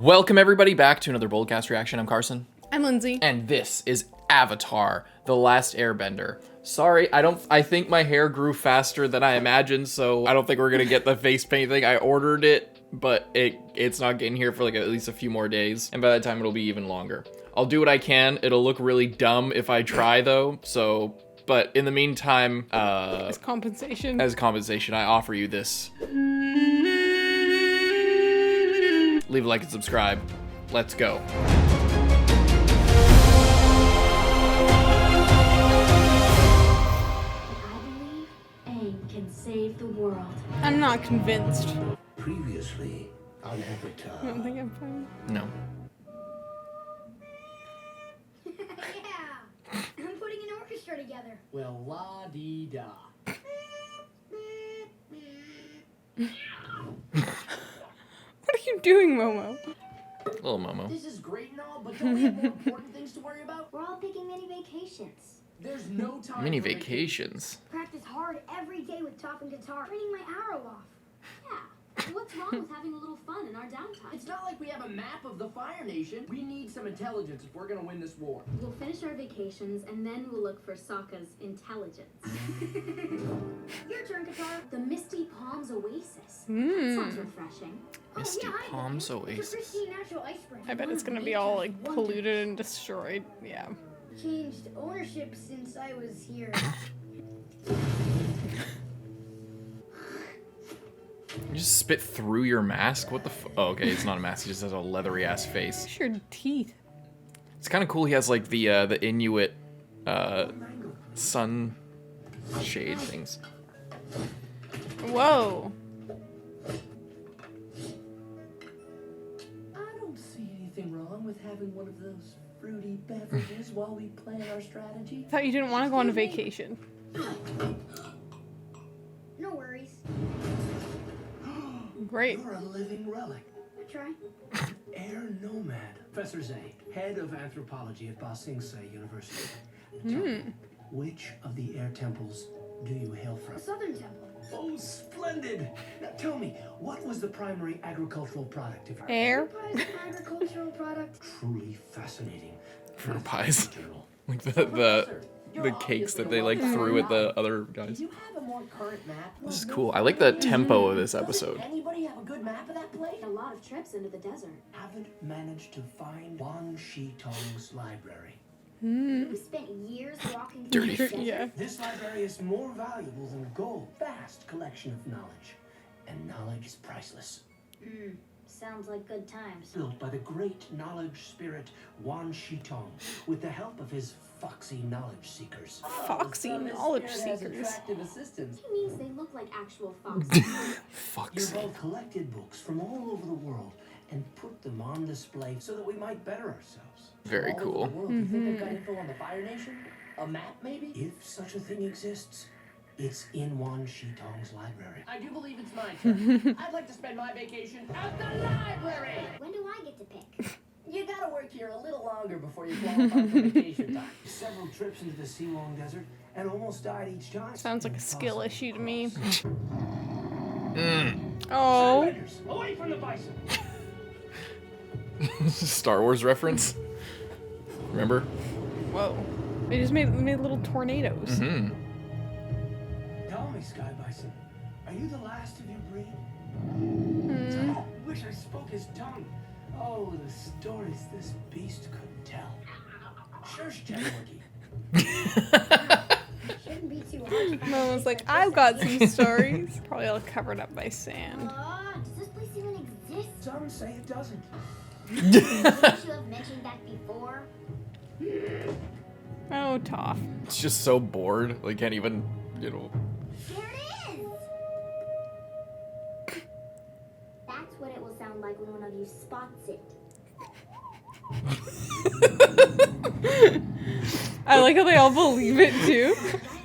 Welcome everybody back to another BOLDcast reaction. I'm Carson. I'm Lindsay. And this is Avatar: The Last Airbender. Sorry, I think my hair grew faster than I imagined, so I don't think we're gonna get the face paint thing. I ordered it, but it's not getting here for like at least a few more days, and by that time it'll be even longer. I'll do what I can. It'll look really dumb if I try though, so, but in the meantime, As compensation, I offer you this. Leave a like and subscribe. Let's go. Can save the world. I'm not convinced. Previously on Avatar. I don't think I'm fine. No. Yeah, I'm putting an orchestra together. Well, la-dee-da. What are you doing, Momo? Little Momo. This is great and all, but don't we have more important things to worry about? We're all picking mini vacations. There's no time Mini for vacations. Practice hard every day with toph and guitar, training my arrow off. Yeah. What's wrong with having a little fun in our downtime? It's not like we have a map of the Fire Nation. We need some intelligence if we're gonna win this war. We'll finish our vacations and then we'll look for Sokka's intelligence. Your turn, guitar. The Misty Palms Oasis. That sounds refreshing. Misty Palms It's a Oasis. pristine natural ice spring. I bet it's gonna be all like polluted and destroyed. Yeah. Changed ownership since I was here. You just spit through your mask? What the oh, okay, it's not a mask. He just has a leathery ass face. It's your teeth. It's kind of cool. He has like the Inuit sun shade things. Whoa. I don't see anything wrong with having one of those fruity beverages while we plan our strategy. I thought you didn't want to go on a vacation. No worries. Great. You're a living relic. I try. Air Nomad. Professor Zay, head of anthropology at Ba Sing Se University. Tell me, which of the air temples do you hail from? The Southern Temple. Oh, splendid! Now tell me, what was the primary agricultural product of your Air. Prize agricultural product. Truly fascinating. Fruit pies. Journal. Like the cakes that they like threw at the other Do guys. you have a more current map? This is cool. I like the tempo of this episode. Anybody have a good map of that place? A lot of trips into the desert. Haven't managed to find Wan Shi Tong's library. We spent years walking through Dirty the feet. desert. Yeah. This library is more valuable than gold. Vast collection of knowledge. And knowledge is priceless. Sounds like good times. Built by the great knowledge spirit Wan Shi Tong with the help of his foxy knowledge seekers. Foxy knowledge seekers. assistants. He means they look like actual foxes. You Foxy. both collected books from all over the world and put them on display so that we might better ourselves. Very All over cool. the world. You think they've got info on the Fire Nation? A map, maybe? If such a thing exists, it's in Wan Shi Tong's library. I do believe it's my turn. I'd like to spend my vacation at the library. When do I get to pick? You gotta work here a little longer before you qualify for vacation time. Several trips into the Sealong Desert and almost died each time. Sounds like a skill issue to me. Mm. Oh. Surrenders, away from the bison. Star Wars reference. Remember? Whoa. They just made little tornadoes. Hmm. Tell me, Sky Bison, are you the last of your breed? Oh, wish I spoke his tongue. Oh, the stories this beast could tell. Sure, Wookie. Shouldn't be too hard. Momo's like, I've got some stories. Probably all covered up by sand. Does this place even exist? Some say it doesn't. Shouldn't you have mentioned that before? Oh, Toph. It's just so bored. Like can't even, you know. There it is! That's what it will sound like when one of you spots it. I like how they all believe it too.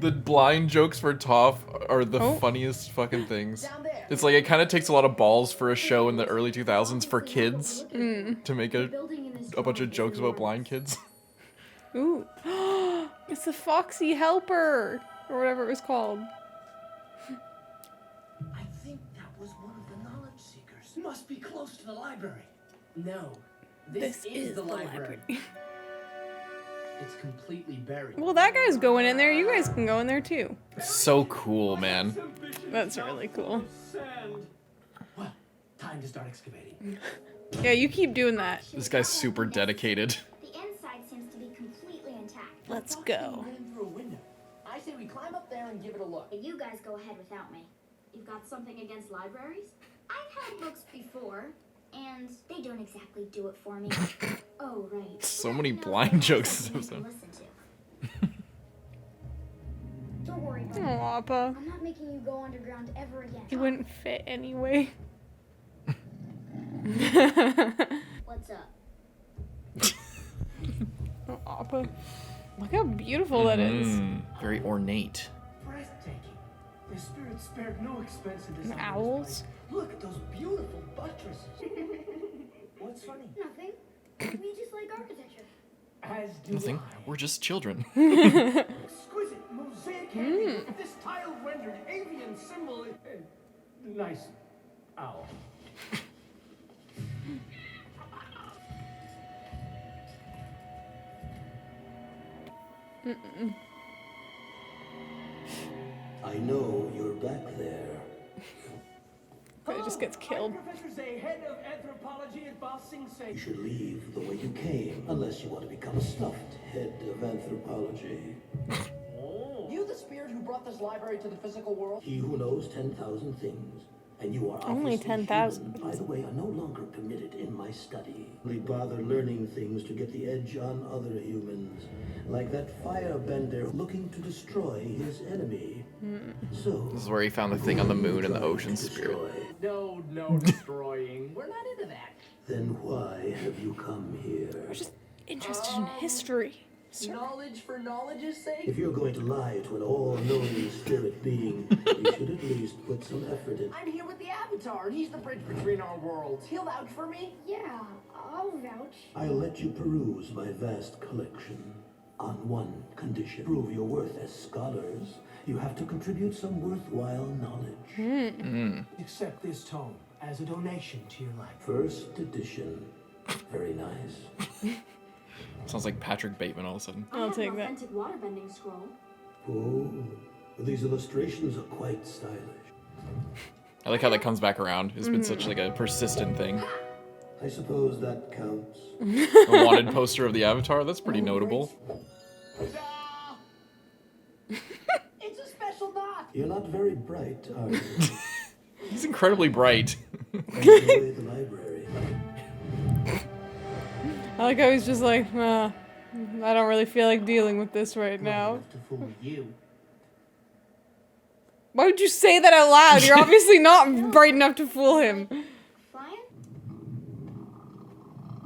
The blind jokes for Toph are the Oh. funniest fucking things. Down there. It's like it kind of takes a lot of balls for a show in the early 2000s for kids to make a bunch of jokes about blind kids. Ooh. It's the Foxy Helper. Or whatever it was called. I think that was one of the knowledge seekers. Must be close to the library. No. This is the library. It's completely buried. Well, that guy's going in there. You guys can go in there too. So cool, man. That's really cool. Well, time to start excavating. Yeah, you keep doing that. This guy's super dedicated. The inside seems to be completely intact. Let's go. Through a window. I say we climb up there and give it a look. You guys go ahead without me. You've got something against libraries? I've had books before, and they don't exactly do it for me. Oh, right. So Let many me know if blind there's jokes something this you can episode. listen to. Don't worry, Oh, buddy. Appa. I'm not making you go underground ever again. He wouldn't fit anyway. What's up? Oh, Appa. Look how beautiful that is. Very ornate. Breathtaking. The spirit spared no expense in designing this Owls? place. Look at those beautiful buttresses. What's funny? Nothing. We just like architecture. As do Nothing. I. We're just children. Exquisite mosaic handling of this tile rendered avian symbol. Nice owl. I know you're back there. But it just gets killed. I'm Professor Zay, head of anthropology at Ba Sing Se. You should leave the way you came, unless you want to become a stuffed head of anthropology. You the spirit who brought this library to the physical world? He who knows 10,000 things, and you are Only obviously 10,000. human, by the way, are no longer permitted in my study. We bother learning things to get the edge on other humans, like that firebender looking to destroy his enemy. So This is where he found the thing on the moon and the ocean spirit. No destroying. We're not into that. Then why have you come here? I'm just interested in history. Sir. Knowledge for knowledge's sake? If you're going to lie to an all-knowing spirit being, you should at least put some effort in. I'm here with the Avatar, and he's the bridge between our worlds. He'll vouch for me. Yeah, I'll vouch. I'll let you peruse my vast collection. On one condition. Prove your worth as scholars. You have to contribute some worthwhile knowledge. Accept this tome as a donation to your life. First edition. Very nice. Sounds like Patrick Bateman all of a sudden. I'll take an that. authentic waterbending scroll. Oh, these illustrations are quite stylish. I like how that comes back around. It's been such like a persistent thing. I suppose that counts. A wanted poster of the Avatar. That's pretty notable. It's a special knot. You're not very bright, are you? He's incredibly bright. Enjoy the library. I like how he's just like, I don't really feel like dealing with this right now. Enough to fool you. Why would you say that out loud? You're obviously not bright enough to fool him. Flying?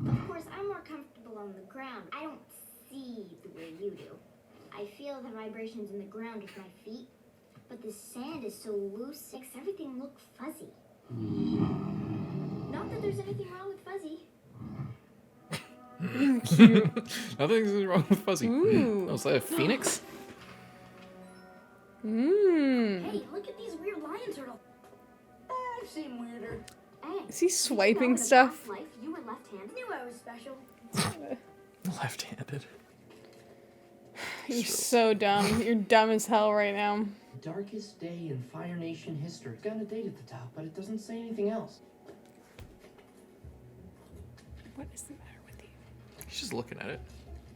Of course, I'm more comfortable on the ground. I don't see the way you do. I feel the vibrations in the ground with my feet, but the sand is so loose, it makes everything look fuzzy. Not that there's anything wrong with fuzzy. Nothing's wrong with Fuzzy. Ooh. Oh, is that a phoenix? Hey, look at these weird lion turtles. I've seen weirder. Hey, Is he did you know swiping in a stuff? past life you were left-handed? Knew I was special. Left-handed. You're so dumb. You're dumb as hell right now. Darkest day in Fire Nation history. It's got a date at the top, but it doesn't say anything else. What is the matter with you? He's just looking at it.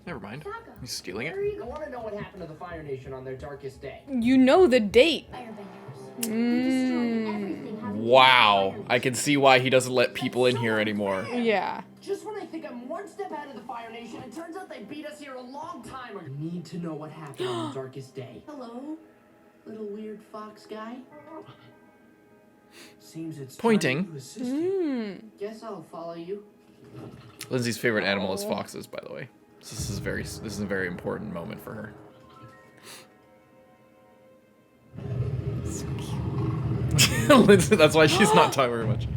Never mind. Sokka, He's stealing it. where are you I want to know what happened to the Fire Nation on their darkest day. You know the date. Airbenders. Destroying everything having to do with Wow. fire. I can see why he doesn't let people in here anymore. Yeah. Just when I think I'm one step ahead of the Fire Nation, it turns out they beat us here a long time ago. Need to know what happened on the darkest day. Hello, little weird fox guy. Seems it's Pointing. time to assist you. Guess I'll follow you. Lindsay's favorite animal is foxes, by the way. So this is a very important moment for her. Lindsay, that's why she's not talking very much.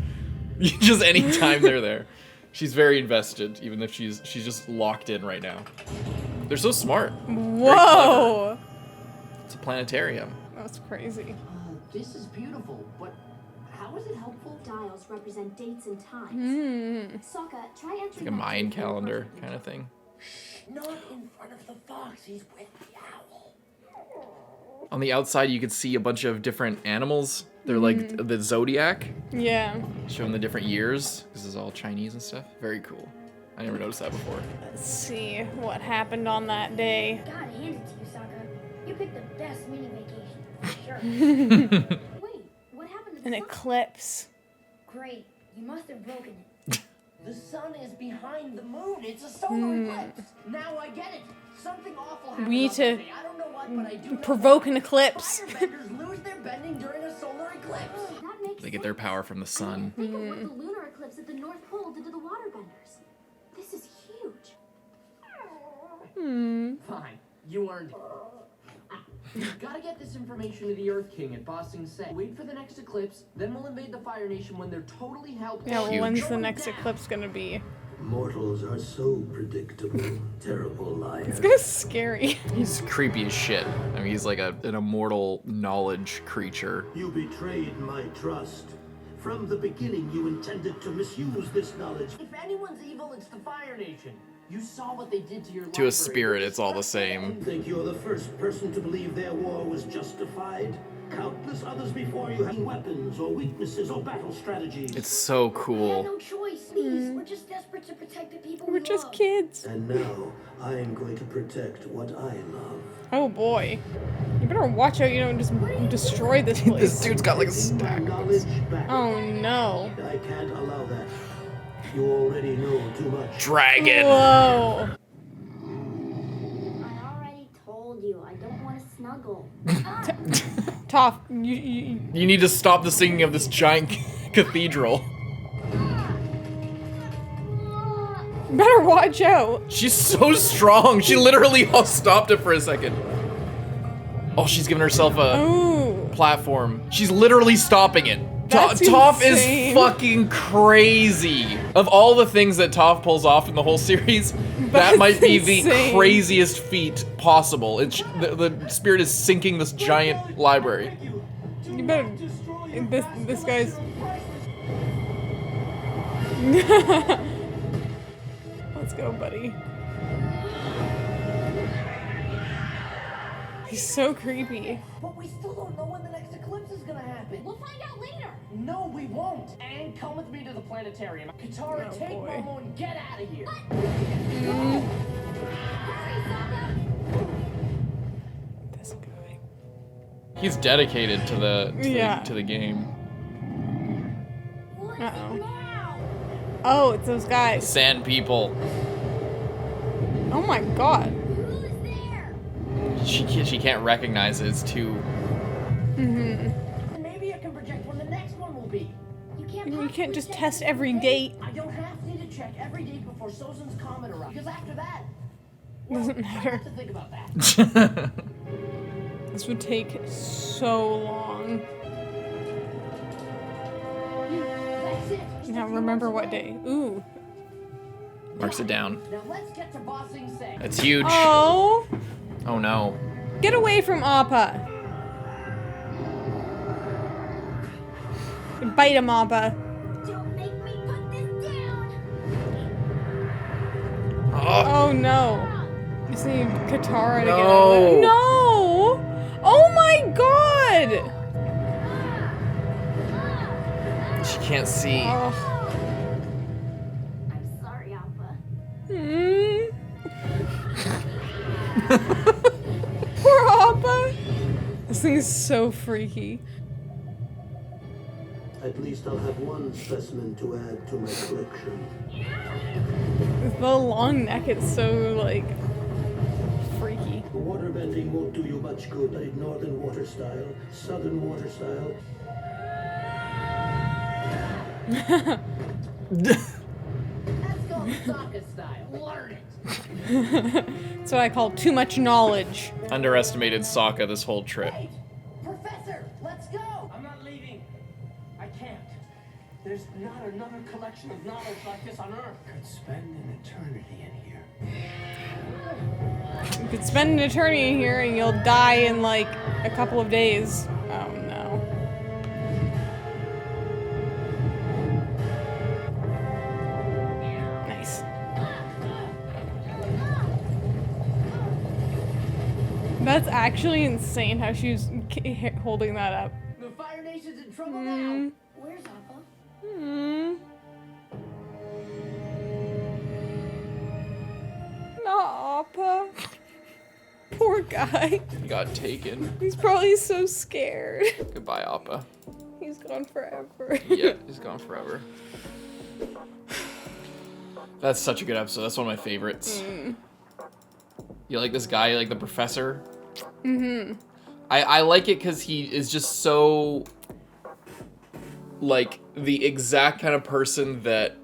Just any time they're there, she's very invested, even if she's just locked in right now. They're so smart. Whoa. It's a planetarium. That's crazy. This is beautiful, but how How is it helpful? Dials represent dates and times. Sokka, try entering Like a Mayan calendar kind of thing. Not in front of the fox. He's with the owl. On the outside, you could see a bunch of different animals. They're like the zodiac, Yeah. showing the different years. This is all Chinese and stuff. Very cool. I never noticed that before. Let's see what happened on that day. Gotta hand it to you, Sokka. You picked the best mini vacation, for sure. Wait, what happened to the An sun? eclipse. Great, you must have broken it. The sun is behind the moon. It's a solar eclipse. Now I get it. Something awful happened. We need on to that day. I don't know what, but I do know provoke an eclipse. Firebenders lose their bending during a solar eclipse. That makes They get their power from the sun. Think of what the lunar eclipse at the North Pole did to the waterbenders. This is huge. Fine, you earned it. Gotta get this information to the Earth King at Ba Sing Se. Wait for the next eclipse, then we'll invade the Fire Nation when they're totally helpless. Yeah, well, Huge. when's the next eclipse gonna be? Mortals are so predictable. Terrible liars. It's gonna scary. He's creepy as shit. I mean, he's like an immortal knowledge creature. You betrayed my trust. From the beginning, you intended to misuse this knowledge. If anyone's evil, it's the Fire Nation. You saw what they did to your To a library. spirit, it's all the same. Think you're the first person to believe their war was justified? Countless others before you had weapons or weaknesses or battle strategies. It's so We had cool. no choice. Please, we're just desperate to protect the people We're we just love. kids. And now, I am going to protect what I love. Oh boy. You better watch out you don't just destroy this place. This dude's got like a Taking my stack. knowledge back. Oh no. I can't allow that. You already know too much. Dragon. Whoa. I already told you, I don't want to snuggle. Toph, you You need to stop the singing of this giant cathedral. better watch out. She's so strong. She literally stopped it for a second. Oh, she's giving herself a Ooh. platform. She's literally stopping it. That's Toph is insane. fucking crazy. Of all the things that Toph pulls off in the whole series, that That's might be the insane. craziest feat possible. The spirit is sinking this giant library. You better this guy's Let's go, buddy. He's so creepy. But we still don't know when the next eclipse is gonna happen. We'll find out later. No, we won't. And come with me to the planetarium. Katara, Oh, take boy. Momo and get out of here. This guy. He's dedicated to the Yeah. to the game. What Uh-oh. now? Oh, it's those guys. Sand people. Oh my god. Who is there? She can't recognize it. It's too. Maybe I can project when the next one will be. You can't. You can't just possibly test check every day. date. I don't need to check every date before Sozan's comet arrives. Because after that, Doesn't I matter. have to think about that. This would take so long. That's it. Just Now a few remember months what away. day. Ooh. Marks it down. Now let's get to Ba Sing Se. That's huge. Oh. Oh no. Get away from Appa. Bite him, Appa. Don't make me put this down. Oh. Oh no. You see Katara to get No. out of there. No! Oh my god! She can't see. Oh. I'm sorry, Appa. Mm. Poor Appa. This thing is so freaky. At least I'll have one specimen to add to my collection. With the long neck, it's so, like, freaky. Waterbending won't do you much good. Northern water style, southern water style. That's called Sokka style. Learn it. That's what I call too much knowledge. Underestimated Sokka this whole trip. Wait, Professor, let's go. I'm not leaving. I can't. There's not another collection of knowledge like this on Earth. Could spend an eternity in here. You could spend an eternity in here and you'll die in, like, a couple of days. Oh no. That's actually insane how she was holding that up. The Fire Nation's in trouble now. Where's Appa? Not Appa. Poor guy. He got taken. He's probably so scared. Goodbye, Appa. He's gone forever. Yeah, he's gone forever. That's such a good episode. That's one of my favorites. You like this guy? You like the professor? Mm-hmm. I like it because he is just so, like, the exact kind of person that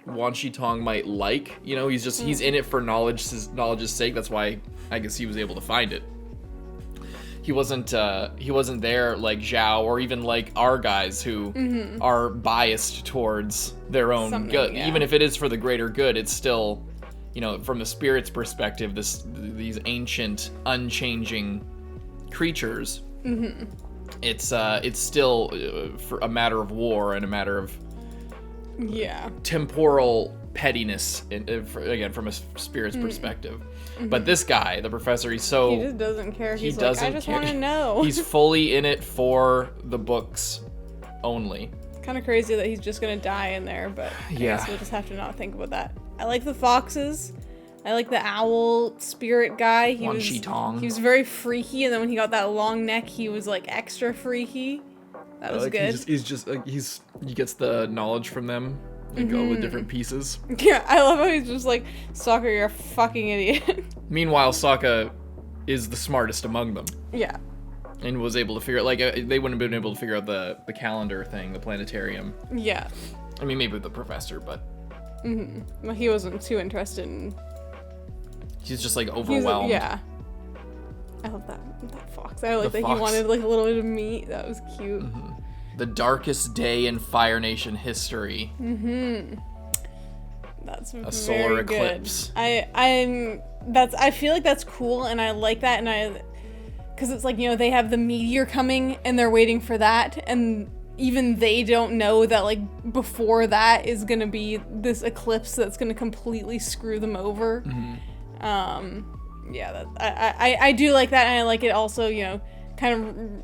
Wan Shi Tong might like. You know, he's in it for knowledge's sake. That's why I guess he was able to find it. He wasn't there like Zhao or even like our guys who are biased towards their own good. Yeah. Even if it is for the greater good, it's still, you know, from the spirit's perspective, these ancient, unchanging creatures. It's still for a matter of war and a matter of temporal pettiness. Again, from a spirit's perspective. But this guy, the professor, he just doesn't care. He's like, I just want to know. He's fully in it for the books only. Kind of crazy that he's just gonna die in there, but I guess we'll just have to not think about that. I like the foxes. I like the owl spirit guy. He was very freaky, and then when he got that long neck, he was like extra freaky. That was good. He gets the knowledge from them. They go with different pieces. Yeah, I love how he's just like, Sokka, you're a fucking idiot. Meanwhile, Sokka is the smartest among them. Yeah. And was able to figure out, like, they wouldn't have been able to figure out the calendar thing, the planetarium. Yeah. I mean, maybe the professor, but... Well, he wasn't too interested in... He's just, like, overwhelmed. Yeah. I love that fox. I like that he wanted, like, a little bit of meat. That was cute. The darkest day in Fire Nation history. That's a solar eclipse. I feel like that's cool, and I like that, and because it's like, you know, they have the meteor coming, and they're waiting for that, and even they don't know that, like, before that is gonna be this eclipse that's gonna completely screw them over. Yeah, I do like that, and I like it also, you know, kind of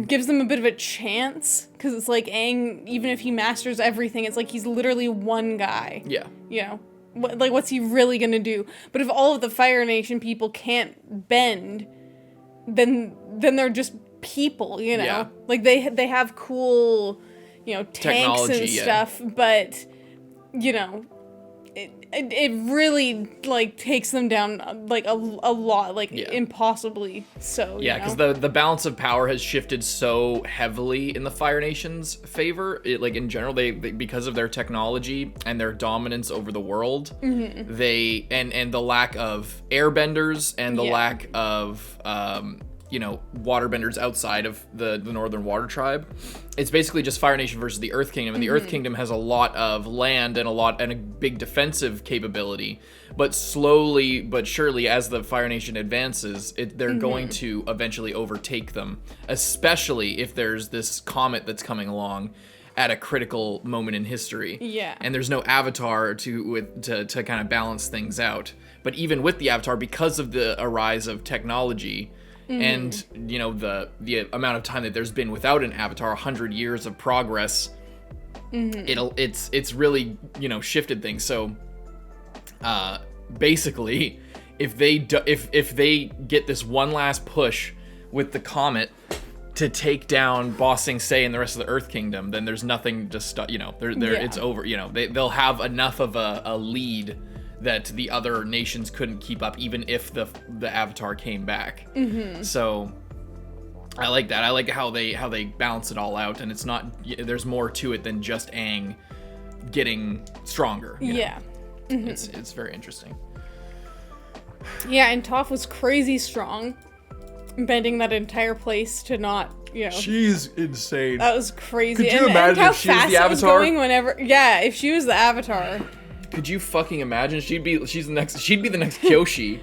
gives them a bit of a chance, because it's like Aang, even if he masters everything, it's like he's literally one guy. Yeah. You know, what's he really gonna do? But if all of the Fire Nation people can't bend, then they're just people, you know? Yeah. Like they have cool, you know, tanks technology, and stuff, but, you know, it really, like, takes them down, like, a lot, like, impossibly so. Yeah, because the balance of power has shifted so heavily in the Fire Nation's favor. Like, in general, they because of their technology and their dominance over the world, they and the lack of airbenders and the lack of you know, waterbenders outside of the Northern Water Tribe. It's basically just Fire Nation versus the Earth Kingdom, and the Earth Kingdom has a lot of land and a big defensive capability. But slowly but surely, as the Fire Nation advances, they're going to eventually overtake them, especially if there's this comet that's coming along at a critical moment in history. Yeah. And there's no Avatar to kind of balance things out. But even with the Avatar, because of the rise of technology, and, you know, the amount of time that there's been without an Avatar, 100 years of progress, it's really, you know, shifted things. So, basically, if they get this one last push with the comet to take down Ba Sing Se and the rest of the Earth Kingdom, then there's nothing to stop. You know, it's over. You know, they'll have enough of a lead that the other nations couldn't keep up, even if the Avatar came back. So I like that. I like how they balance it all out, and it's not, there's more to it than just Aang getting stronger. Yeah. It's very interesting. Yeah, and Toph was crazy strong, bending that entire place to not, you know. She's insane. That was crazy. Could you imagine if she was the Avatar? If she was the Avatar. Could you fucking imagine? She'd be the next Kyoshi.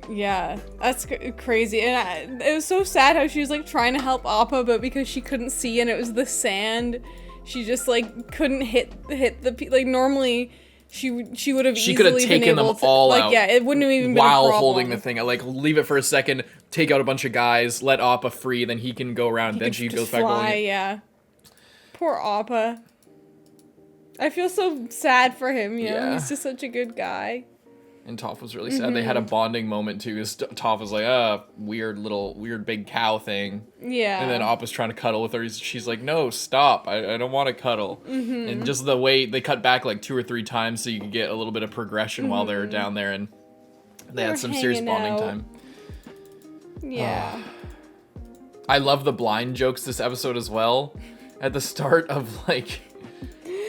Yeah, that's crazy. And it was so sad how she was like trying to help Appa, but because she couldn't see and it was the sand, she just like couldn't hit the like normally she would have She could have easily been taken them able to, all like, out. yeah, it wouldn't have even been a while problem. holding the thing. Like, leave it for a second, take out a bunch of guys, let Appa free, then he can go around, and then she goes back fly, rolling. yeah. Poor Appa. I feel so sad for him, you know? Yeah. He's just such a good guy. And Toph was really sad. They had a bonding moment too. Cause Toph was like, weird big cow thing. Yeah. And then Appa's trying to cuddle with her. She's like, no, stop. I don't want to cuddle. And just the way they cut back like 2 or 3 times so you could get a little bit of progression while they were down there, and they had some serious bonding out. time. Yeah. I love the blind jokes this episode as well. At the start of like...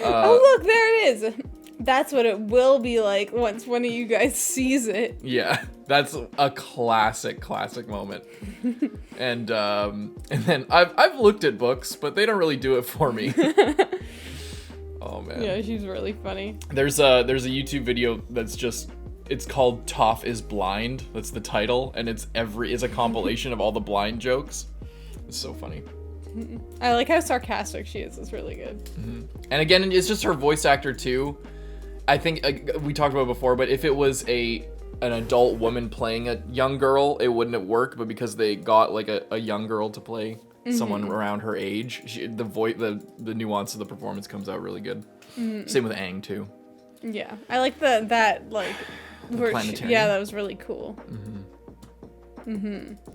oh, look, there it is. That's what it will be like once one of you guys sees it. Yeah, that's a classic moment. And then I've looked at books, but they don't really do it for me. Oh man. Yeah, she's really funny. There's a YouTube video that's just, it's called Toph is Blind. That's the title, and it's a compilation of all the blind jokes. It's so funny. I like how sarcastic she is. It's really good. And again, it's just her voice actor too. I think we talked about it before, but if it was an adult woman playing a young girl, it wouldn't work. But because they got like a young girl to play someone around her age, the nuance of the performance comes out really good. Same with Aang too. Yeah, I like that like. Planetarium. Yeah, that was really cool.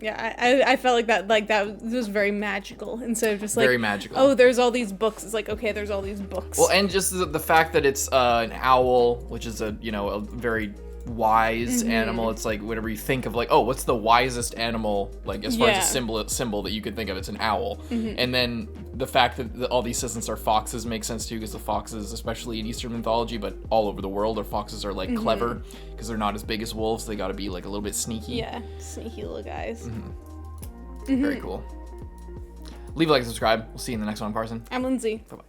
Yeah, I felt like that was very magical instead of just like Very magical. Oh, there's all these books. It's like, okay, there's all these books. Well, and just the fact that it's an owl, which is a very wise animal. It's like whenever you think of like, oh, what's the wisest animal, like as far as a symbol that you could think of, it's an owl. And then the fact that all these assistants are foxes makes sense too, because the foxes, especially in Eastern mythology, but all over the world, foxes are like clever because they're not as big as wolves. They got to be like a little bit sneaky. Yeah, sneaky little guys. Very cool. Leave a like and subscribe. We'll see you in the next one, Carson. I'm Lindsay. Bye-bye.